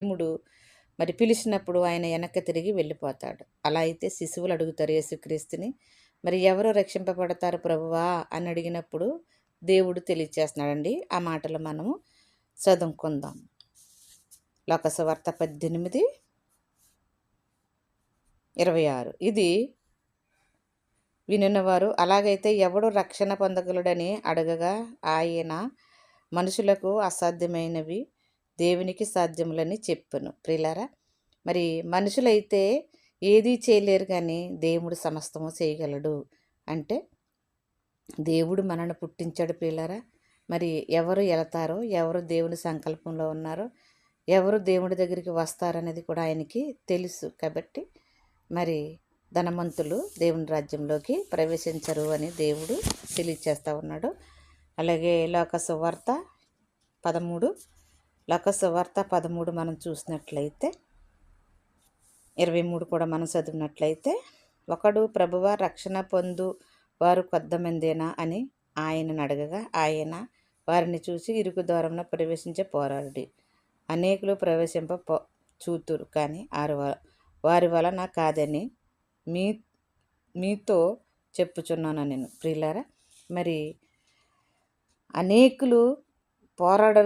దేవుడు మరి పిలిచినప్పుడు ఆయన వెనక్కి తిరిగి వెళ్ళిపోతాడు. అలా అయితే శిశువులు అడుగుతారు యేసుక్రీస్తుని, మరి ఎవరు రక్షింపబడతారు ప్రభువా అని అడిగినప్పుడు దేవుడు తెలియచేస్తున్నాడండి. ఆ మాటలు మనము చదువుకుందాం. లోకసువార్త 18:26. ఇది వినినవారు, అలాగైతే ఎవడు రక్షణ పొందగలడని అడగగా ఆయన, మనుషులకు అసాధ్యమైనవి దేవునికి సాధ్యములని చెప్పును. ప్రియులారా, మరి మనుషులైతే ఏదీ చేయలేరు, కానీ దేవుడు సమస్తము చేయగలడు. అంటే దేవుడు మనల్ని పుట్టించాడు ప్రియులారా. మరి ఎవరు వెళతారో, ఎవరు దేవుని సంకల్పంలో ఉన్నారో, ఎవరు దేవుడి దగ్గరికి వస్తారనేది కూడా ఆయనకి తెలుసు. కాబట్టి మరి ధనవంతులు దేవుని రాజ్యంలోకి ప్రవేశించరు అని దేవుడు తెలియచేస్తూ ఉన్నాడు. అలాగే లోకసువార్త 13 మనం చూసినట్లయితే 23 కూడా మనం చదివినట్లయితే, ఒకడు ప్రభువా రక్షణ పొందు వారు కొద్దిమందేనా అని ఆయనను అడగగా ఆయన వారిని చూసి ఇరుకు ద్వారమున ప్రవేశించే పోరాడి అనేకులు చూతురు, కానీ వారి వలన కాదని మీతో చెప్పుచున్నాను నేను. ప్రియులారా, మరి అనేకులు పోరాడ